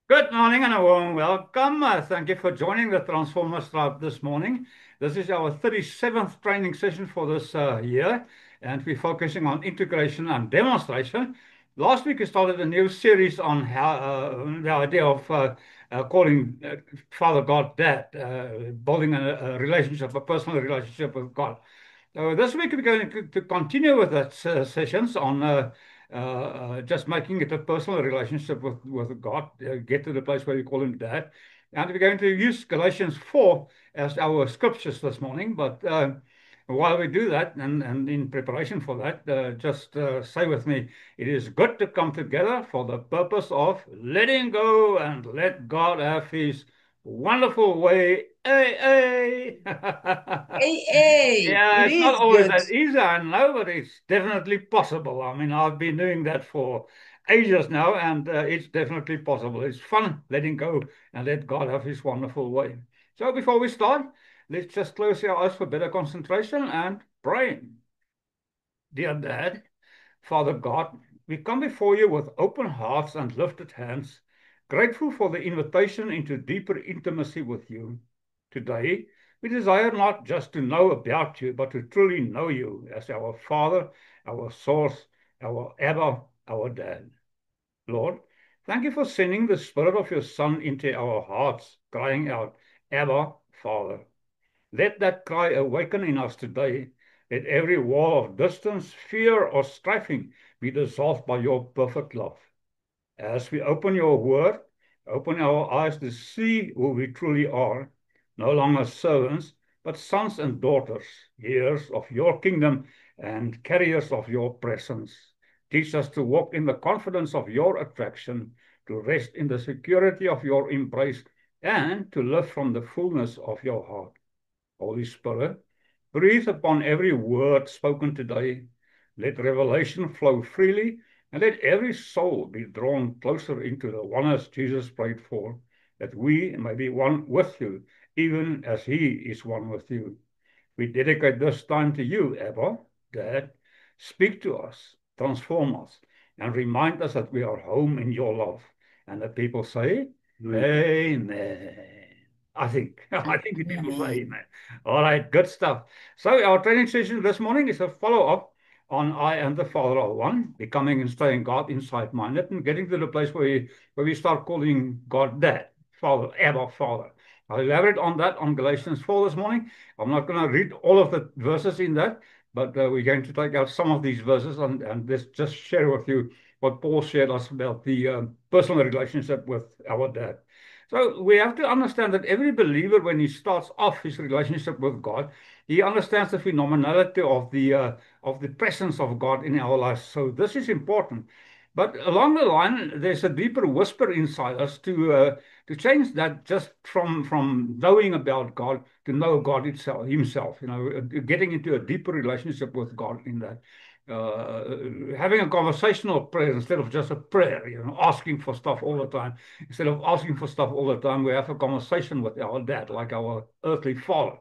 Good morning and a warm welcome. Thank you for joining the Transformers Tribe this morning. This is our 37th training session for this year, and we're focusing on integration and demonstration. Last week, we started a new series on how the idea of calling Father God Dad, building a relationship, a personal relationship with God. This week we're going to continue with that sessions on just making it a personal relationship with God, get to the place where we call him Dad. And we're going to use Galatians 4 as our scriptures this morning. But while we do that, and in preparation for that, just say with me, it is good to come together for the purpose of letting go and let God have his wonderful way. Hey, hey. Hey, hey, Yeah, it it's not is always good. that easy, I know, but it's definitely possible. I mean, I've been doing that for ages now, and it's definitely possible. It's fun letting go and let God have his wonderful way. So before we start, let's just close our eyes for better concentration and pray. Dear Dad, Father God, we come before you with open hearts and lifted hands, grateful for the invitation into deeper intimacy with you. Today, we desire not just to know about you, but to truly know you as our Father, our Source, our Abba, our Dad. Lord, thank you for sending the Spirit of your Son into our hearts, crying out, Abba, Father. Let that cry awaken in us today. Let every wall of distance, fear, or striving be dissolved by your perfect love. As we open your word, open our eyes to see who we truly are, no longer servants, but sons and daughters, heirs of your kingdom and carriers of your presence. Teach us to walk in the confidence of your attraction, to rest in the security of your embrace, and to live from the fullness of your heart. Holy Spirit, breathe upon every word spoken today. Let revelation flow freely, and let every soul be drawn closer into the oneness Jesus prayed for, that we may be one with you, even as he is one with you. We dedicate this time to you, Abba, Dad. Speak to us, transform us, and remind us that we are home in your love. And the people say, Amen. I think the people say Amen. amen. All right, good stuff. So our training session this morning is a follow-up on I and the Father are one, becoming and staying God inside-minded, and getting to the place where we start calling God Dad, Father, Abba, Father. I'll elaborate on that on Galatians 4 this morning. I'm not going to read all of the verses in that, but we're going to take out some of these verses and let's just share with you what Paul shared us about the personal relationship with our dad. So we have to understand that every believer, when he starts off his relationship with God, he understands the phenomenality of the presence of God in our lives. So this is important. But along the line, there's a deeper whisper inside us to change that just from knowing about God to know God itself, Himself. Getting into a deeper relationship with God in that. Having a conversational prayer instead of just a prayer, asking for stuff all the time. Instead of asking for stuff all the time, we have a conversation with our dad, like our earthly father.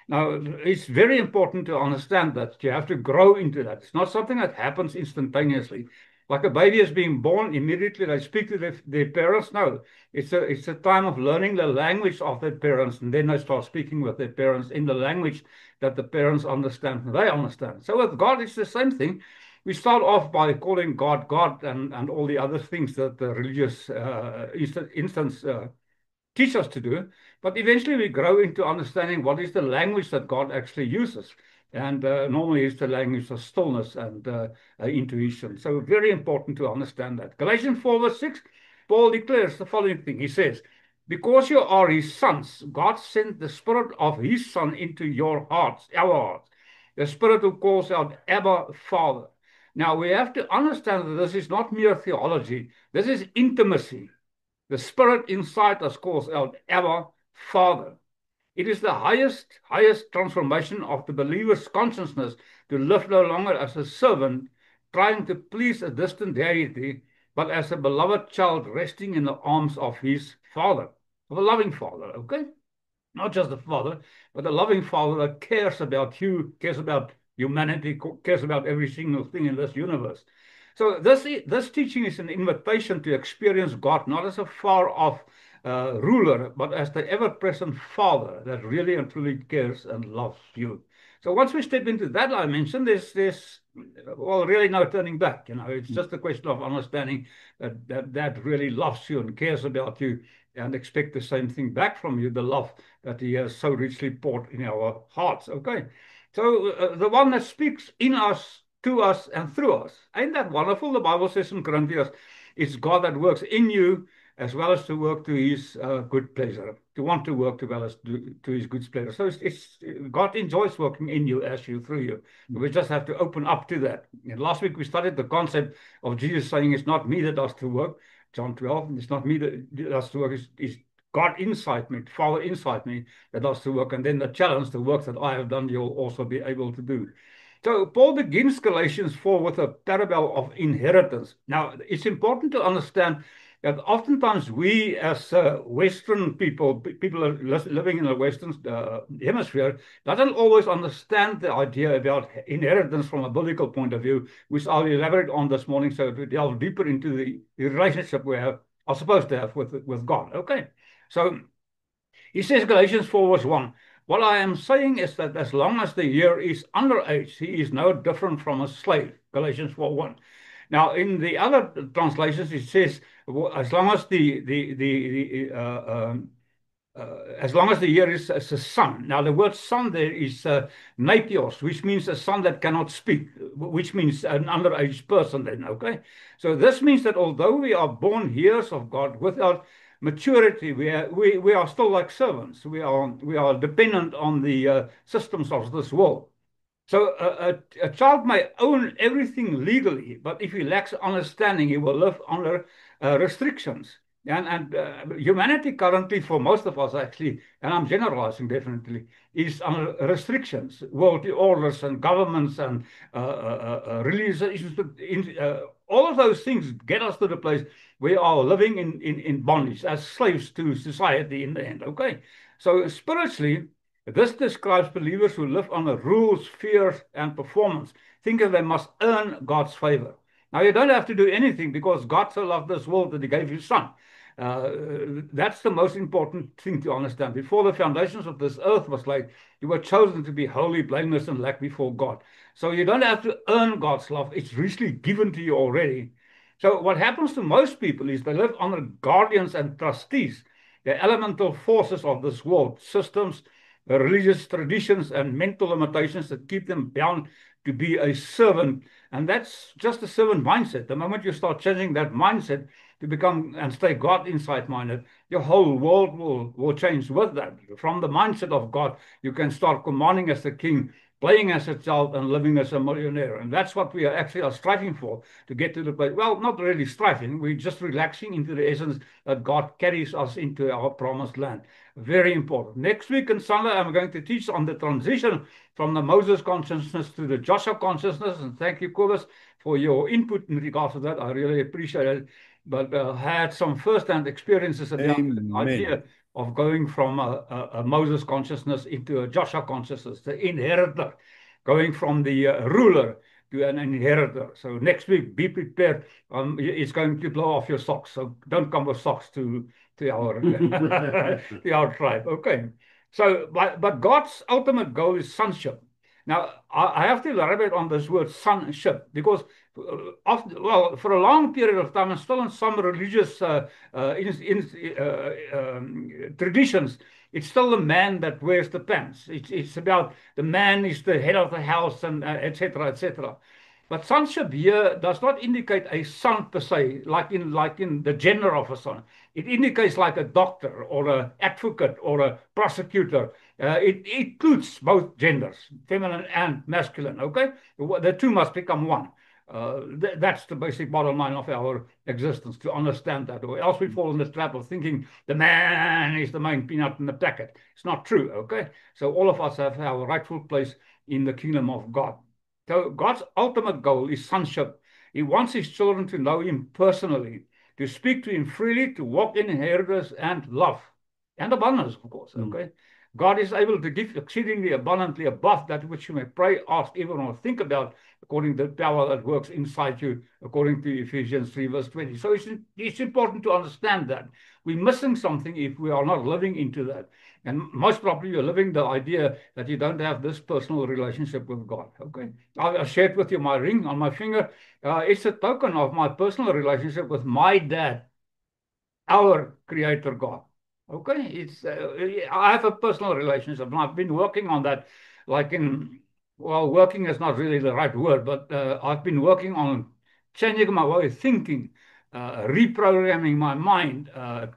Now, it's very important to understand that you have to grow into that. It's not something that happens instantaneously. Like a baby is being born, immediately they speak to their parents. No, it's a time of learning the language of their parents, and then they start speaking with their parents in the language that the parents understand and they understand. So with God, it's the same thing. We start off by calling God God and all the other things that the religious instance teach us to do. But eventually we grow into understanding what is the language that God actually uses. And normally it's the language of stillness and intuition. So very important to understand that. Galatians 4 verse 6, Paul declares the following thing. He says, because you are his sons, God sent the spirit of his son into your hearts, our hearts. The spirit who calls out, Abba, Father. Now we have to understand that this is not mere theology. This is intimacy. The spirit inside us calls out, Abba, Father. It is the highest transformation of the believer's consciousness to live no longer as a servant trying to please a distant deity, but as a beloved child resting in the arms of his father, of a loving father, okay? Not just a father, but a loving father that cares about you, cares about humanity, cares about every single thing in this universe. So this teaching is an invitation to experience God not as a far off ruler, but as the ever-present Father that really and truly cares and loves you. So once we step into that dimension, there's well, really no turning back. It's just a question of understanding that really loves you and cares about you, and expect the same thing back from you, the love that He has so richly poured in our hearts. Okay, so the one that speaks in us, to us, and through us. Ain't that wonderful? The Bible says in Corinthians, it's God that works in you as well as to work to His good pleasure, to want to work as well as to His good pleasure. So it's God enjoys working in you, as you, through you. We just have to open up to that. And last week we studied the concept of Jesus saying, it's not me that does the work, John 12, it's not me that does the work, it's God inside me, Father inside me that does the work. And then the challenge, the work that I have done, you'll also be able to do. So Paul begins Galatians 4 with a parable of inheritance. Now, it's important to understand that oftentimes we as Western people living in the Western hemisphere, doesn't always understand the idea about inheritance from a biblical point of view, which I'll elaborate on this morning so to delve deeper into the relationship we are supposed to have with God. Okay, so he says, Galatians 4 verse 1, what I am saying is that as long as the heir is underage, he is no different from a slave. Galatians 4:1. Now, in the other translations, it says, as long as as long as the heir is a son. Now, the word son there is napios, which means a son that cannot speak, which means an underage person then, okay? So this means that although we are born heirs of God without maturity, we are still like servants. We are dependent on the systems of this world. So a child may own everything legally, but if he lacks understanding, he will live under restrictions. And humanity currently, for most of us actually, and I'm generalizing definitely, is under restrictions, world orders and governments and religious issues. All of those things get us to the place we are living in bondage as slaves to society in the end. Okay, so spiritually, this describes believers who live under rules, fears, and performance, thinking they must earn God's favor. Now, you don't have to do anything because God so loved this world that He gave His Son. That's the most important thing to understand. Before the foundations of this earth was laid, you were chosen to be holy, blameless, and lack before God. So you don't have to earn God's love. It's richly given to you already. So what happens to most people is they live under guardians and trustees, the elemental forces of this world, systems, religious traditions, and mental limitations that keep them bound to be a servant. And that's just a servant mindset. The moment you start changing that mindset to become and stay God inside minded, your whole world will change with that. From the mindset of God, you can start commanding as a king, playing as a child, and living as a millionaire. And that's what we are striving for, to get to the place. Well, not really striving, we're just relaxing into the essence that God carries us into our promised land. Very important. Next week on Sunday, I'm going to teach on the transition from the Moses consciousness to the Joshua consciousness. And thank you, Cobus, for your input in regards to that. I really appreciate it. But had some first-hand experiences about the idea of going from a Moses consciousness into a Joshua consciousness, the inheritor, going from the ruler to an inheritor. So next week, be prepared. It's going to blow off your socks. So don't come with socks to our to our tribe. Okay. So, but God's ultimate goal is sonship. Now, I have to elaborate on this word sonship because, for a long period of time, and still in some religious traditions, it's still the man that wears the pants. It's about the man is the head of the house and etc. etc. But sonship here does not indicate a son per se, like in the gender of a son. It indicates like a doctor or an advocate or a prosecutor. It includes both genders, feminine and masculine. Okay, the two must become one. That's the basic bottom line of our existence, to understand that, or else we fall in the trap of thinking the man is the main peanut in the packet. It's not true. Okay, so all of us have our rightful place in the kingdom of God. So God's ultimate goal is sonship. He wants His children to know Him personally, to speak to Him freely, to walk in inheritance and love and abundance, of course. Okay. God is able to give exceedingly abundantly above that which you may pray, ask, even or think about, according to the power that works inside you, according to Ephesians 3, verse 20. So it's important to understand that. We're missing something if we are not living into that. And most probably you're living the idea that you don't have this personal relationship with God. Okay. I shared with you my ring on my finger. It's a token of my personal relationship with my dad, our creator God. Okay. I have a personal relationship and I've been working on that, like well, working is not really the right word, but I've been working on changing my way of thinking, reprogramming my mind,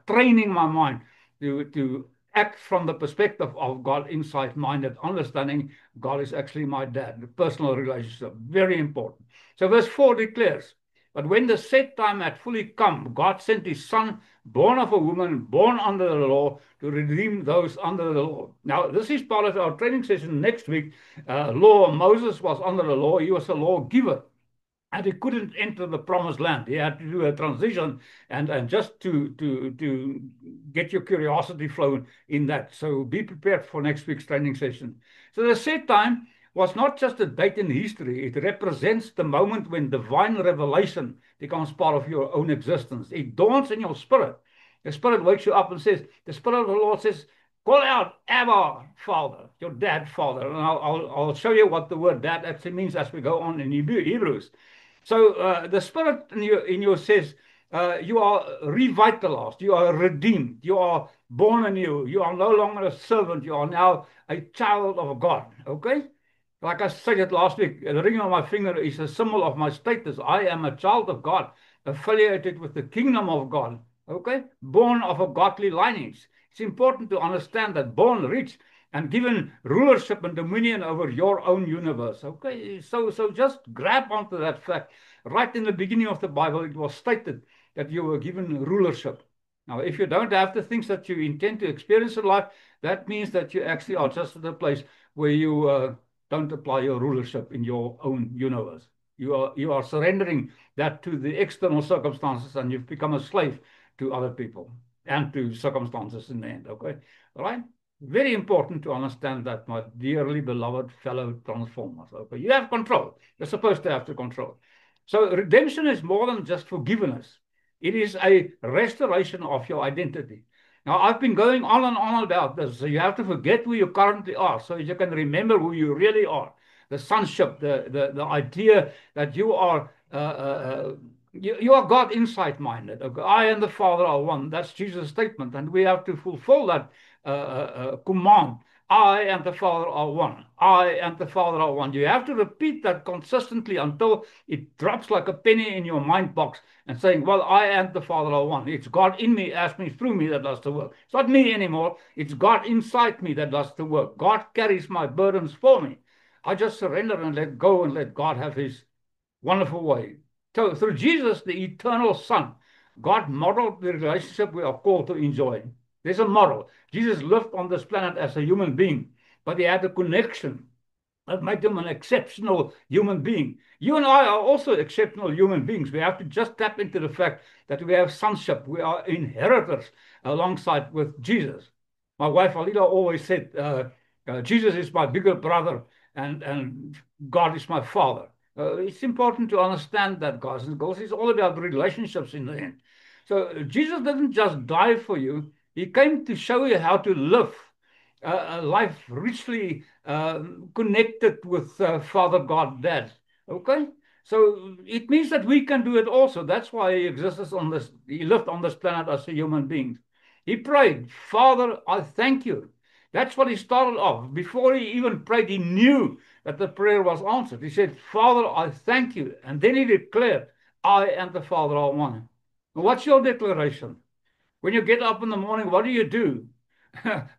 training my mind to act from the perspective of God inside minded, understanding God is actually my dad, the personal relationship, very important. So verse 4 declares, but when the set time had fully come, God sent his son, born of a woman, born under the law, to redeem those under the law. Now, this is part of our training session next week. Law, Moses was under the law. He was a lawgiver. And he couldn't enter the promised land. He had to do a transition, and just to get your curiosity flowing in that. So be prepared for next week's training session. So the set time was not just a date in history. It represents the moment when divine revelation becomes part of your own existence. It dawns in your spirit. The spirit wakes you up and says, the spirit of the Lord says, call out, Abba, Father, your dad, Father. And I'll show you what the word dad actually means as we go on in Hebrews. So the spirit in you says, you are revitalized, you are redeemed, you are born anew, you are no longer a servant, you are now a child of God. Okay? Like I said it last week, the ring on my finger is a symbol of my status. I am a child of God, affiliated with the kingdom of God. Okay? Born of a godly lineage. It's important to understand that born rich and given rulership and dominion over your own universe. Okay, so just grab onto that fact. Right in the beginning of the Bible, it was stated that you were given rulership. Now, if you don't have the things that you intend to experience in life, that means that you actually are just at a place where you don't apply your rulership in your own universe. You are surrendering that to the external circumstances, and you've become a slave to other people and to circumstances in the end. Okay, all right. Very important to understand that, my dearly beloved fellow transformers. Okay, you have control. You're supposed to have the control. So redemption is more than just forgiveness. It is a restoration of your identity. Now, I've been going on and on about this. So you have to forget who you currently are so you can remember who you really are. The sonship, the idea that you are you are God inside minded. Okay? I and the Father are one. That's Jesus' statement. And we have to fulfill that command. I and the Father are one. I and the Father are one. You have to repeat that consistently until it drops like a penny in your mind box and saying, well, I and the Father are one. It's God in me, as me, through me that does the work. It's not me anymore. It's God inside me that does the work. God carries my burdens for me. I just surrender and let go and let God have his wonderful way. So through Jesus, the eternal Son, God modeled the relationship we are called to enjoy. There's a model. Jesus lived on this planet as a human being, but he had a connection that made him an exceptional human being. You and I are also exceptional human beings. We have to just tap into the fact that we have sonship. We are inheritors alongside with Jesus. My wife Alida always said, Jesus is my bigger brother and God is my father. It's important to understand that, guys and girls. It's all about relationships in the end. So Jesus didn't just die for you. He came to show you how to live a life richly connected with Father God, Dad. Okay? So it means that we can do it also. That's why he exists on this, he lived on this planet as a human being. He prayed, Father, I thank you. That's what he started off. Before he even prayed, he knew that the prayer was answered. He said, Father, I thank you. And then he declared, I and the Father are one. What's your declaration? When you get up in the morning, what do?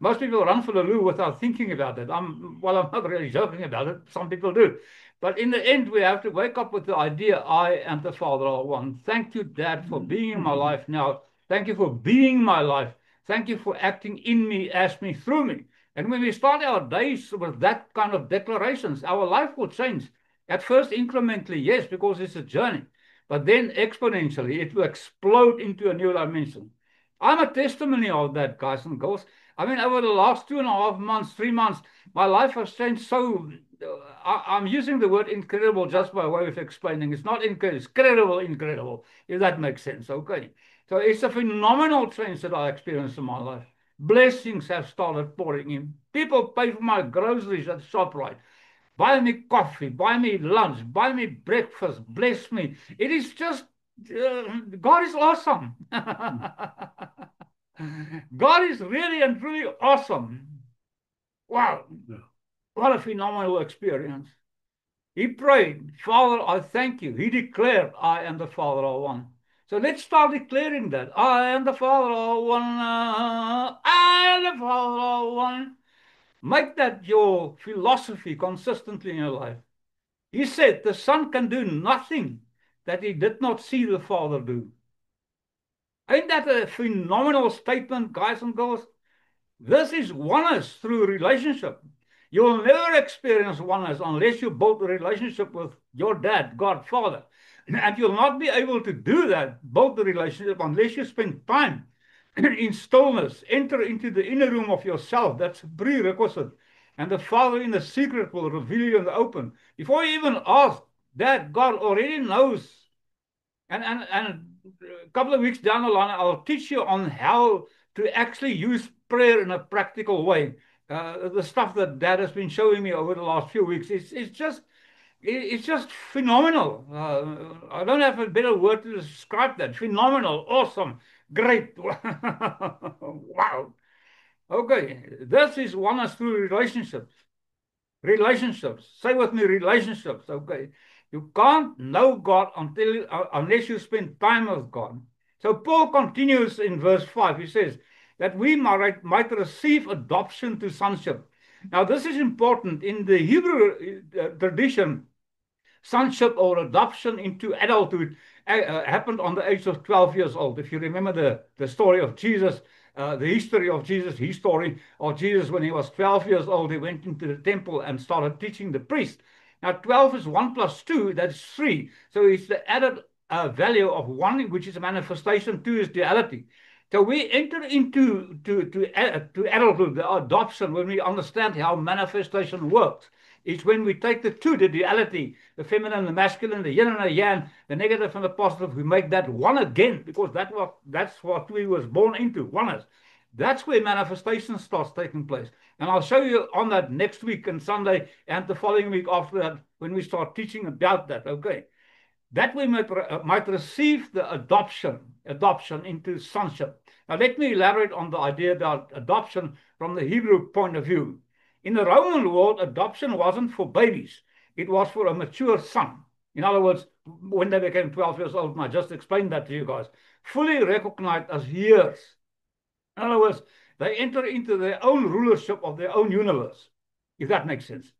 Most people run for the loo without thinking about it. I'm not really joking about it. Some people do. But in the end, we have to wake up with the idea, I and the Father are one. Thank you, Dad, for being in my life now. Thank you for being my life. Thank you for acting in me, as me, through me. And when we start our days with that kind of declarations, our life will change. At first, incrementally, yes, because it's a journey. But then exponentially, it will explode into a new dimension. I'm a testimony of that, guys and girls. I mean, over the last 2.5 months, 3 months, my life has changed so. I'm using the word incredible just by way of explaining. It's not incredible, it's credible, incredible, if that makes sense. Okay. So it's a phenomenal change that I experienced in my life. Blessings have started pouring in. People pay for my groceries at ShopRite, buy me coffee, buy me lunch, buy me breakfast, bless me. It is just, God is awesome. God is really and truly awesome. Wow. Yeah. What a phenomenal experience. He prayed, Father, I thank you. He declared, I am the Father of one. So let's start declaring that. I am the Father of one. I am the Father of one. Make that your philosophy consistently in your life. He said the Son can do nothing that he did not see the Father do. Ain't that a phenomenal statement, guys and girls? This is oneness through relationship. You'll never experience oneness unless you build a relationship with your dad, God, Father. And you'll not be able to do that, build the relationship, unless you spend time in stillness, enter into the inner room of yourself. That's a prerequisite. And the Father in the secret will reveal you in the open. Before you even ask, that God already knows. And a couple of weeks down the line, I'll teach you on how to actually use prayer in a practical way. The stuff that Dad has been showing me over the last few weeks, it's just phenomenal. I don't have a better word to describe that. Phenomenal, awesome, great. Wow. Okay, this is oneness through relationships. Relationships. Say with me, relationships. Okay. You can't know God unless you spend time with God. So Paul continues in verse 5. He says that we might receive adoption to sonship. Now, this is important. In the Hebrew tradition, sonship or adoption into adulthood happened on the age of 12 years old. If you remember the story of Jesus, the history of Jesus, his story of Jesus when he was 12 years old, he went into the temple and started teaching the priest. Now, 12 is 1 plus 2, that's 3. So it's the added value of 1, which is a manifestation, 2 is duality. So we enter into to adulthood, the adoption, when we understand how manifestation works. It's when we take the two, the duality, the feminine, the masculine, the yin and the yang, the negative and the positive, we make that one again, because that's what we was born into, oneness. That's where manifestation starts taking place. And I'll show you on that next week and Sunday and the following week after that when we start teaching about that, okay? That we might receive the adoption into sonship. Now, let me elaborate on the idea about adoption from the Hebrew point of view. In the Roman world, adoption wasn't for babies. It was for a mature son. In other words, when they became 12 years old, and I just explained that to you guys, fully recognized as heirs. In other words, they enter into their own rulership of their own universe, if that makes sense.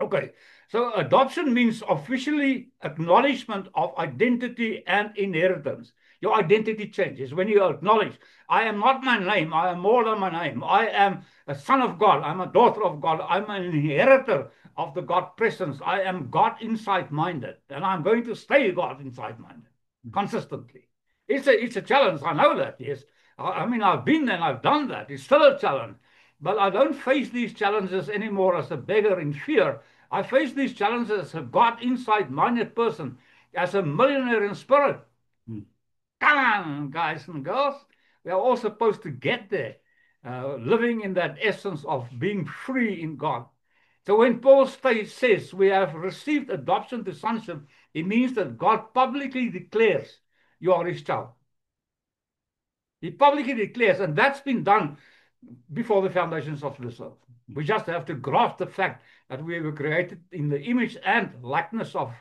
Okay, so adoption means officially acknowledgement of identity and inheritance. Your identity changes when you acknowledge, I am not my name, I am more than my name. I am a son of God, I'm a daughter of God, I'm an inheritor of the God presence. I am God inside minded, and I'm going to stay God inside minded consistently. It's a challenge, I know that, yes. I mean, I've been there and I've done that. It's still a challenge. But I don't face these challenges anymore as a beggar in fear. I face these challenges as a God inside minded person, as a millionaire in spirit. Come on, guys and girls. We are all supposed to get there, living in that essence of being free in God. So when Paul says we have received adoption to sonship, it means that God publicly declares you are his child. He publicly declares, and that's been done before the foundations of this earth. We just have to grasp the fact that we were created in the image and likeness of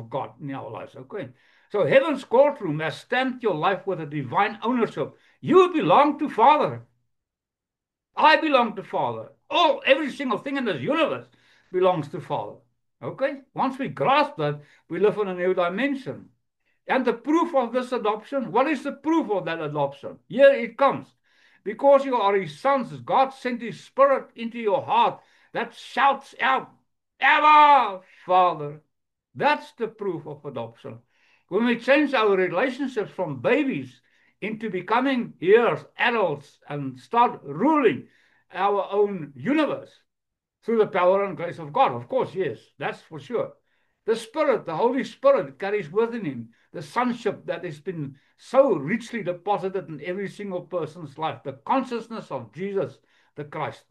God in our lives. Okay. So heaven's courtroom has stamped your life with a divine ownership. You belong to Father. I belong to Father. Every single thing in this universe belongs to Father. Okay? Once we grasp that, we live in a new dimension. And the proof of this adoption, what is the proof of that adoption? Here it comes. Because you are his sons, God sent his spirit into your heart that shouts out, Abba, Father. That's the proof of adoption. When we change our relationships from babies into becoming years, adults, and start ruling our own universe through the power and grace of God. Of course, yes, that's for sure. The Spirit, the Holy Spirit, carries within him the sonship that has been so richly deposited in every single person's life, the consciousness of Jesus the Christ.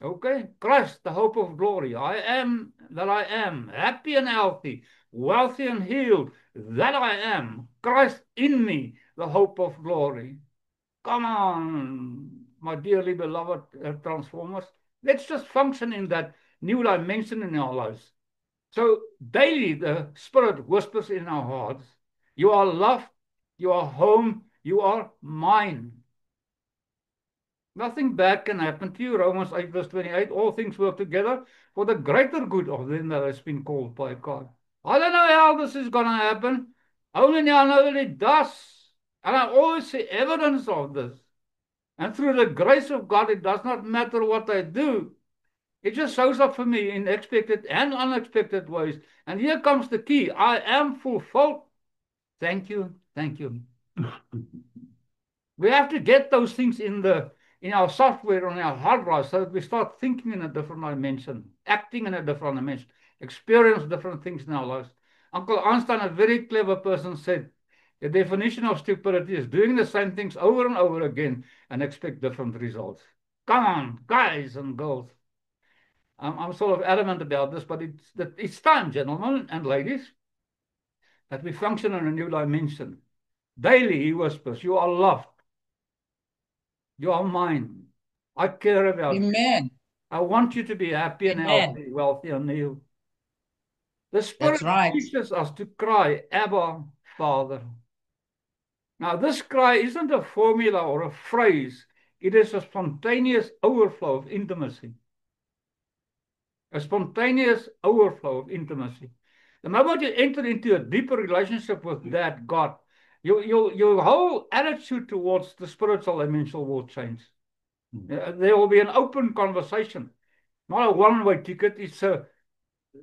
Okay, Christ, the hope of glory. I am that I am, happy and healthy, wealthy and healed, that I am. Christ in me, the hope of glory. Come on, my dearly beloved transformers. Let's just function in that new dimension in our lives. So daily the Spirit whispers in our hearts, you are loved, you are home, you are mine. Nothing bad can happen to you. Romans 8 verse 28, all things work together for the greater good of them that has been called by God. I don't know how this is going to happen. Only now I know that it does. And I always see evidence of this. And through the grace of God, it does not matter what I do. It just shows up for me in expected and unexpected ways. And here comes the key. I am fulfilled. Thank you. Thank you. We have to get those things in our software on our hard drive so that we start thinking in a different dimension, acting in a different dimension, experience different things in our lives. Uncle Einstein, a very clever person, said the definition of stupidity is doing the same things over and over again and expect different results. Come on, guys and girls. I'm sort of adamant about this, but it's time, gentlemen and ladies, that we function in a new dimension. Daily, he whispers, you are loved. You are mine. I care about you. Amen. I want you to be happy and Amen. healthy, wealthy and healed. The That's Spirit right. teaches us to cry, Abba, Father. Now, this cry isn't a formula or a phrase. It is a spontaneous overflow of intimacy. A spontaneous overflow of intimacy. The moment you enter into a deeper relationship with that God, your whole attitude towards the spiritual dimension will change. There will be an open conversation, not a one-way ticket. It's a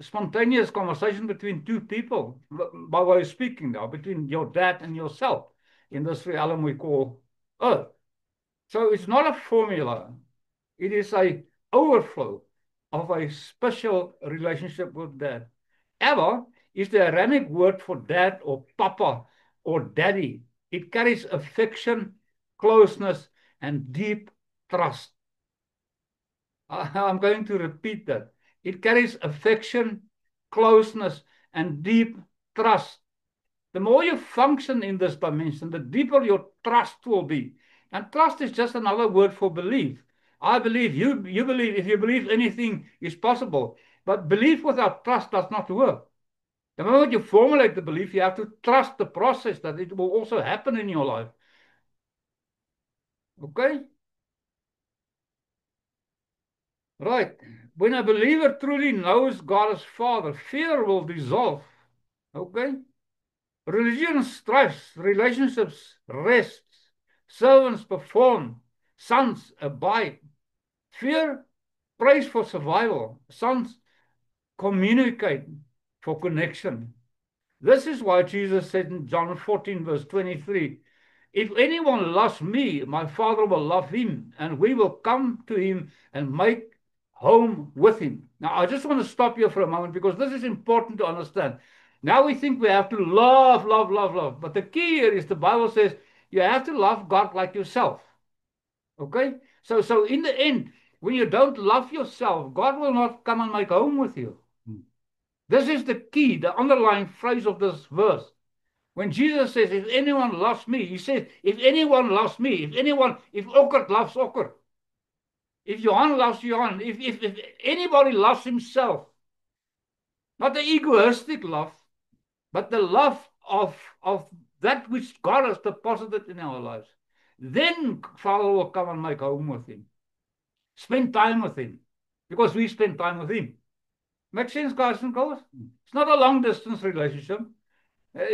spontaneous conversation between two people, by way of speaking now, between your dad and yourself in this realm we call Earth. So it's not a formula. It is a overflow of a special relationship with dad. Abba is the Aramaic word for dad or papa or daddy. It carries affection, closeness, and deep trust. I'm going to repeat that. It carries affection, closeness, and deep trust. The more you function in this dimension, the deeper your trust will be. And trust is just another word for belief. I believe, you believe, if you believe anything is possible. But belief without trust does not work. The moment you formulate the belief, you have to trust the process that it will also happen in your life. Okay? Right. When a believer truly knows God as Father, fear will dissolve. Okay? Religion strives, relationships rests, servants perform, sons abide. Fear prays for survival, sons communicate for connection. This is why Jesus said in John 14, verse 23, if anyone loves me, my Father will love him, and we will come to him and make home with him. Now, I just want to stop here for a moment because this is important to understand. Now we think we have to love, love, love, love. But the key here is the Bible says you have to love God like yourself. Okay? So in the end, when you don't love yourself, God will not come and make home with you. This is the key, the underlying phrase of this verse. When Jesus says, if anyone loves me, he says, if anyone loves me, if Okkert loves Okkert, if Johan loves Johan, if anybody loves himself, not the egoistic love, but the love of that which God has deposited in our lives, then Father will come and make home with him. Spend time with him, because we spend time with him. Make sense, guys and girls? It's not a long distance relationship.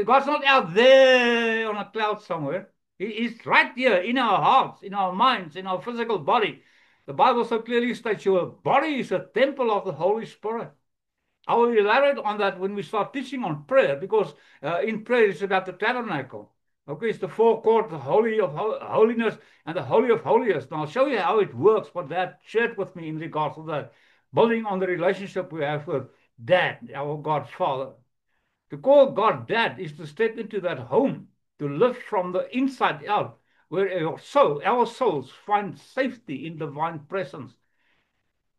God's not out there on a cloud somewhere. He's right here in our hearts, in our minds, in our physical body. The Bible so clearly states your body is a temple of the Holy Spirit. I will elaborate on that when we start teaching on prayer, because in prayer it's about the tabernacle. Okay, it's the forecourt, the Holy of Holiness, and the Holy of Holiest. And I'll show you how it works, what Dad shared with me in regards to that, building on the relationship we have with Dad, our God Father. To call God Dad is to step into that home, to live from the inside out, where our souls find safety in divine presence.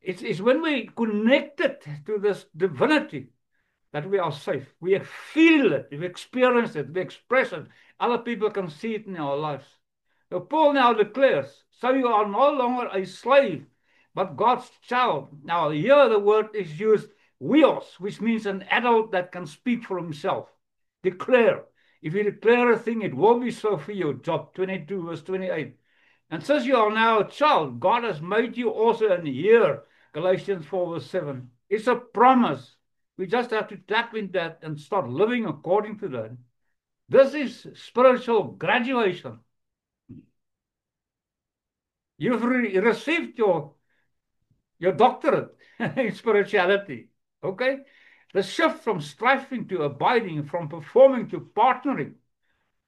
It's when we connected to this divinity that we are safe. We feel it, we experience it, we express it. Other people can see it in our lives. So Paul now declares, so you are no longer a slave, but God's child. Now here the word is used weos, which means an adult that can speak for himself. Declare. If you declare a thing, it will be so for you. Job 22, verse 28. And since you are now a child, God has made you also an heir. Galatians 4, verse 7. It's a promise. We just have to tap into that and start living according to that. This is spiritual graduation. You've received your doctorate in spirituality. Okay? The shift from striving to abiding, from performing to partnering.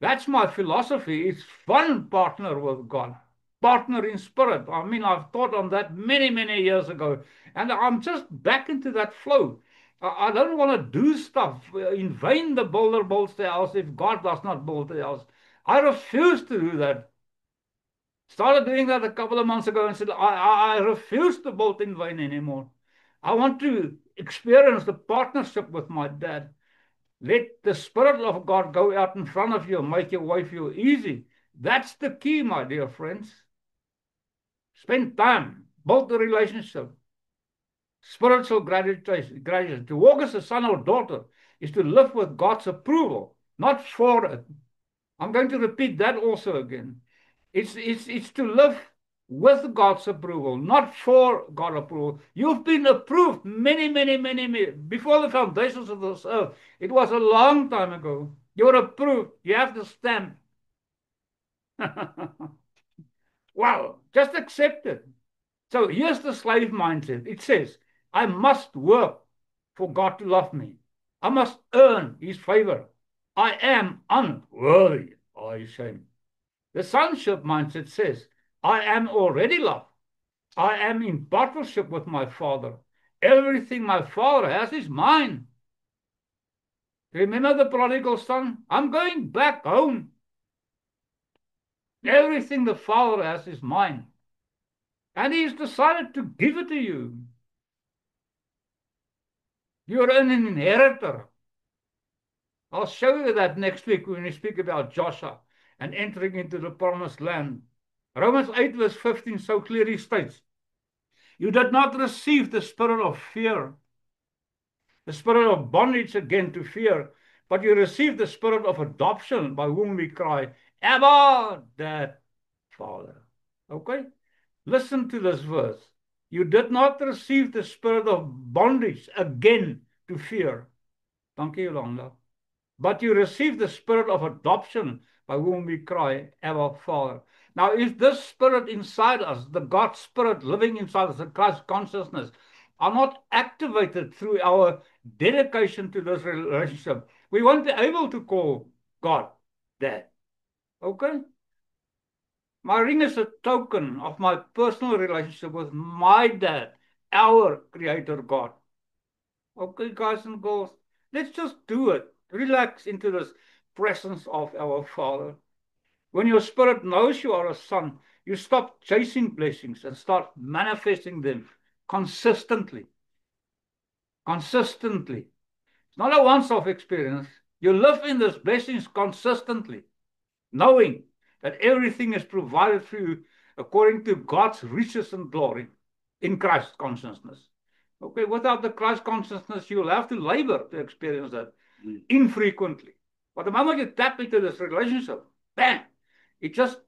That's my philosophy. It's one partner with God, partner in spirit. I mean, I've taught on that many, many years ago, and I'm just back into that flow. I don't want to do stuff in vain. The builder builds the house if God does not build the house. I refuse to do that. Started doing that a couple of months ago and said, I refuse to build in vain anymore. I want to experience the partnership with my Dad. Let the Spirit of God go out in front of you and make your way for you easy. That's the key, my dear friends. Spend time, build the relationship. Spiritual graduation. To walk as a son or daughter is to live with God's approval, not for it. I'm going to repeat that also again. It's to live with God's approval, not for God's approval. You've been approved many, before the foundations of this earth. It was a long time ago. You're approved. You have the stamp. Wow, just accept it. So here's the slave mindset. It says, I must work for God to love me. I must earn his favor. I am unworthy of his shame. The sonship mindset says, I am already loved. I am in partnership with my Father. Everything my Father has is mine. Remember the prodigal son? I'm going back home. Everything the Father has is mine. And he's decided to give it to you. You're an inheritor. I'll show you that next week when we speak about Joshua and entering into the promised land. Romans 8 verse 15 so clearly states, you did not receive the spirit of fear, the spirit of bondage again to fear, but you received the spirit of adoption by whom we cry, Abba, Dad, Father. Okay? Listen to this verse. You did not receive the spirit of bondage again to fear. Dankie, Yolanda. But you received the spirit of adoption by whom we cry, Abba, Father. Now, if this spirit inside us, the God spirit living inside us, the Christ consciousness, are not activated through our dedication to this relationship, we won't be able to call God Dad. Okay? My ring is a token of my personal relationship with my Dad, our Creator God. Okay, guys and girls, let's just do it. Relax into this presence of our Father. When your spirit knows you are a son, you stop chasing blessings and start manifesting them consistently. Consistently. It's not a once-off experience. You live in these blessings consistently, knowing that everything is provided for you according to God's riches and glory in Christ consciousness. Okay, without the Christ consciousness, you'll have to labor to experience that infrequently. But the moment you tap into this relationship, bam, it just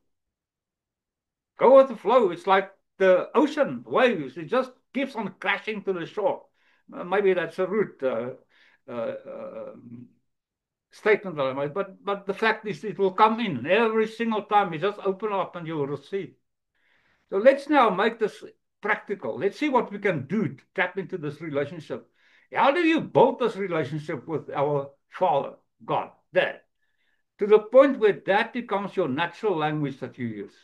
go with the flow. It's like the ocean waves. It just keeps on crashing to the shore. Maybe that's a rude statement that I made, but the fact is it will come in every single time. You just open up and you'll receive. So let's now make this practical. Let's see what we can do to tap into this relationship. How do you build this relationship with our Father, God, Dad? to the point where that becomes your natural language that you use.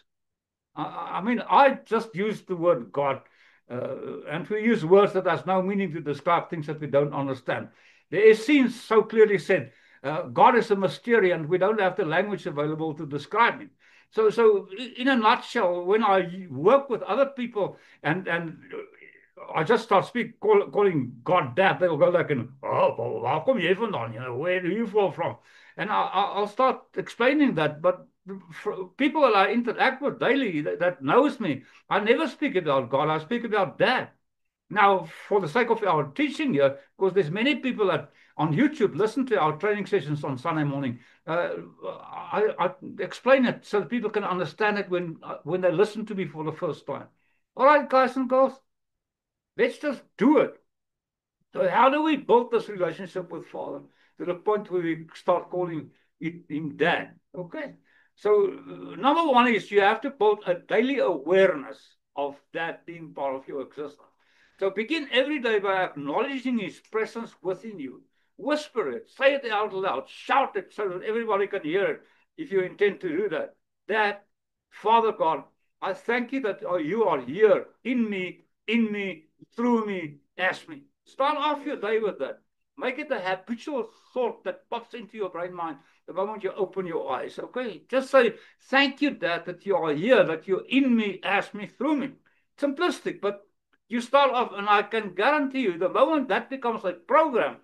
I mean, I just use the word God, and we use words that has no meaning to describe things that we don't understand. The Essenes so clearly said, God is a mystery, and we don't have the language available to describe him. So in a nutshell, when I work with other people and I just start calling God Dad, they'll go like, oh, well, waar kom jy vandaan? You know, where do you fall from? And I'll start explaining that, but people that I interact with daily that knows me, I never speak about God. I speak about Dad. Now, for the sake of our teaching here, because there's many people that on YouTube listen to our training sessions on Sunday morning, I explain it so that people can understand it when they listen to me for the first time. All right, guys and girls, let's just do it. So how do we build this relationship with Father to the point where we start calling him Dad? Okay. So number one is you have to build a daily awareness of that being part of your existence. So begin every day by acknowledging his presence within you. Whisper it, say it out loud, shout it so that everybody can hear it if you intend to do that. Dad, Father God, I thank you that you are here in me, through me, as me. Start off your day with that. Make it a habitual thought that pops into your brain mind the moment you open your eyes. Okay? Just say, thank you, Dad, that you are here, that you're in me, as me, through me. Simplistic, but you start off, and I can guarantee you, the moment that becomes a program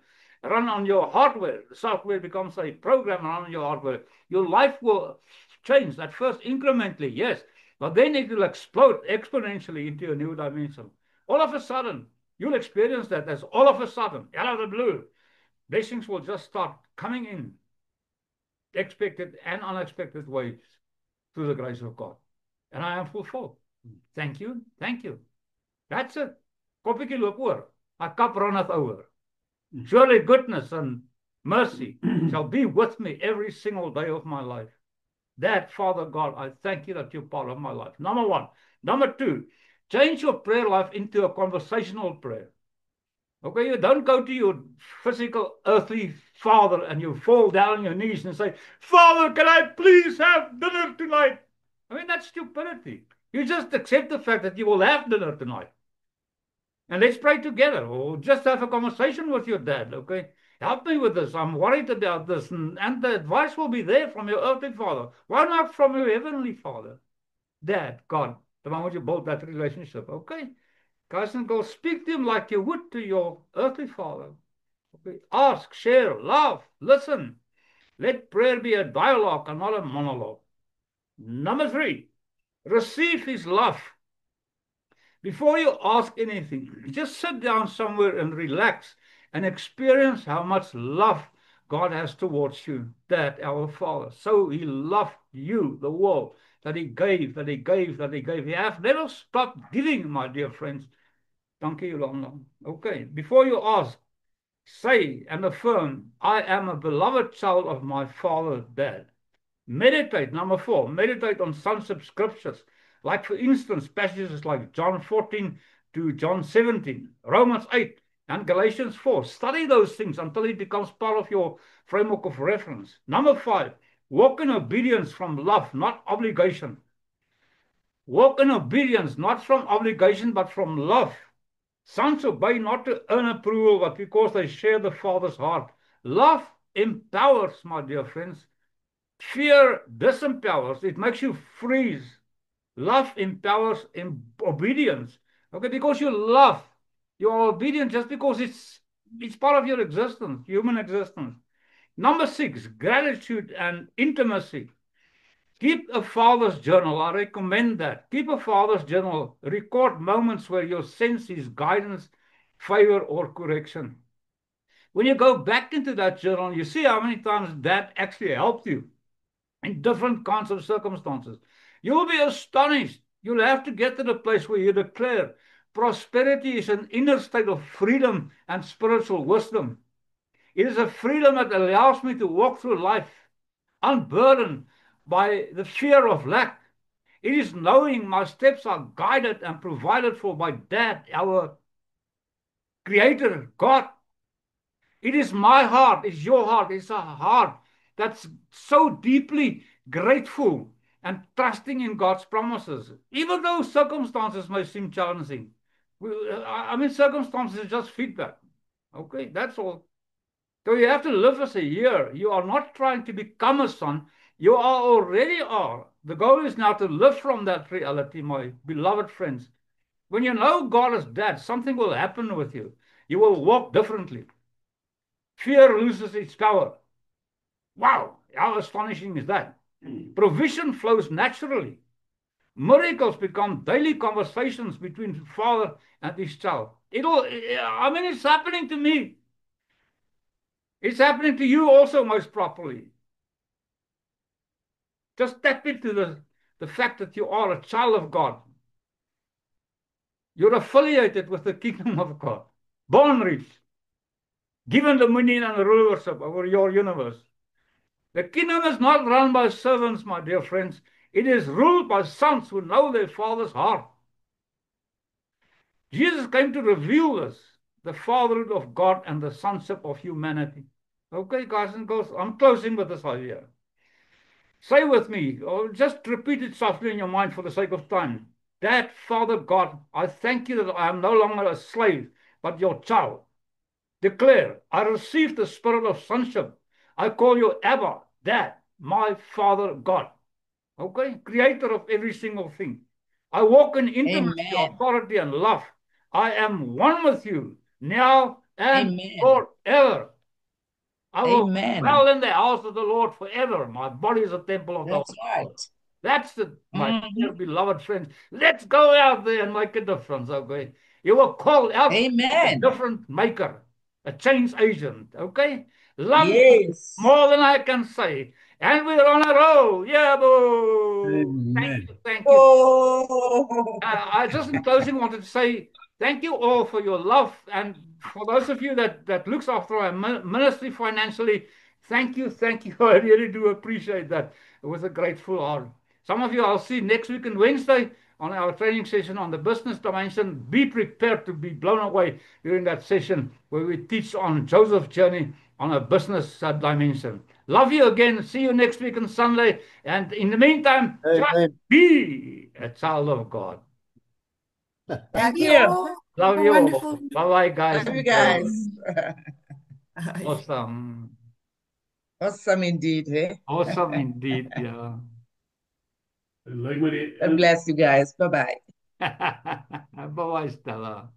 run on your hardware, the software becomes a program run on your hardware, your life will change. At first, incrementally, yes, but then it will explode exponentially into a new dimension. All of a sudden, you'll experience that as all of a sudden, out of the blue, blessings will just start coming in, expected and unexpected ways, through the grace of God. And I am fulfilled. Thank you. Thank you. That's it. Koppiekie loop oor. My cup runneth over. Surely goodness and mercy shall be with me every single day of my life. That, Father God, I thank you that you're part of my life. Number one. Number two, change your prayer life into a conversational prayer. Okay, you don't go to your physical, earthly father and you fall down on your knees and say, Father, can I please have dinner tonight? I mean, that's stupidity. You just accept the fact that you will have dinner tonight. And let's pray together, or just have a conversation with your dad, okay? Help me with this. I'm worried about this. And the advice will be there from your earthly father. Why not from your heavenly father? Dad, God, the moment you build that relationship, okay? Guys and girls, speak to him like you would to your earthly father. Okay? Ask, share, laugh, listen. Let prayer be a dialogue and not a monologue. Number three, receive his love. Before you ask anything, just sit down somewhere and relax and experience how much love God has towards you, that our Father. So he loved you, the world, that he gave, that he gave, that he gave. He has never stopped giving, my dear friends. Dankie Yolanda. Okay, before you ask, say and affirm, I am a beloved child of my Father, Dad. Meditate, number four, meditate on sonship scriptures. Like, for instance, passages like John 14 to John 17, Romans 8, and Galatians 4. Study those things until it becomes part of your framework of reference. Number five, walk in obedience from love, not obligation. Walk in obedience, not from obligation, but from love. Sons obey not to earn approval, but because they share the Father's heart. Love empowers, my dear friends. Fear disempowers. It makes you freeze. Love empowers obedience. Okay, because you love, you are obedient just because it's part of your existence, human existence. Number six, gratitude and intimacy. Keep a father's journal. I recommend that. Keep a father's journal. Record moments where you sense his guidance, favor, or correction. When you go back into that journal, you see how many times that actually helped you in different kinds of circumstances. You'll be astonished. You'll have to get to the place where you declare prosperity is an inner state of freedom and spiritual wisdom. It is a freedom that allows me to walk through life unburdened by the fear of lack. It is knowing my steps are guided and provided for by Dad, our Creator, God. It is my heart, it's your heart, it's a heart that's so deeply grateful and trusting in God's promises, even though circumstances may seem challenging. I mean, circumstances is just feedback. Okay, that's all. So you have to live as a year. You are not trying to become a son. You are already are. The goal is now to live from that reality, my beloved friends. When you know God is dead, something will happen with you. You will walk differently. Fear loses its power. Wow, how astonishing is that? Provision flows naturally. Miracles become daily conversations between the father and his child. I mean, it's happening to me. It's happening to you also, most properly. Just step into the fact that you are a child of God. You're affiliated with the kingdom of God. Born rich, given dominion and rulership over your universe. The kingdom is not run by servants, my dear friends. It is ruled by sons who know their father's heart. Jesus came to reveal this, the fatherhood of God and the sonship of humanity. Okay, guys and girls, I'm closing with this idea. Say with me, or just repeat it softly in your mind for the sake of time. Dad, Father God, I thank you that I am no longer a slave, but your child. Declare, I receive the spirit of sonship. I call you Abba, Dad, my Father God. Okay? Creator of every single thing. I walk in intimacy, Amen. authority, and love. I am one with you now and Amen. forever. I will Amen. dwell in the house of the Lord forever. My body is a temple of the That's Holy right. Ghost. That's the, my dear Mhm. beloved friends. Let's go out there and make a difference, okay? You were called out to be a Amen. different maker, a change agent, okay? Love you Yes. more than I can say. And we're on a roll. Yeah, boo. Thank Amen. you, thank you. Oh, I just in closing wanted to say thank you all for your love, and for those of you that looks after our ministry financially, thank you, thank you. I really do appreciate that with a grateful heart. Some of you I'll see next week on Wednesday on our training session on the business dimension. Be prepared to be blown away during that session where we teach on Joseph's journey on a business dimension. Love you again. See you next week on Sunday. And in the meantime, just Amen. be a child of God. thank Love you you. all. Love Have a you all. wonderful Bye bye, guys Love you and girls. guys. time. Bye. Awesome. Awesome indeed, eh? Awesome indeed. Yeah. Lyk my die God bless you guys. Bye bye. Bye bye, Stella.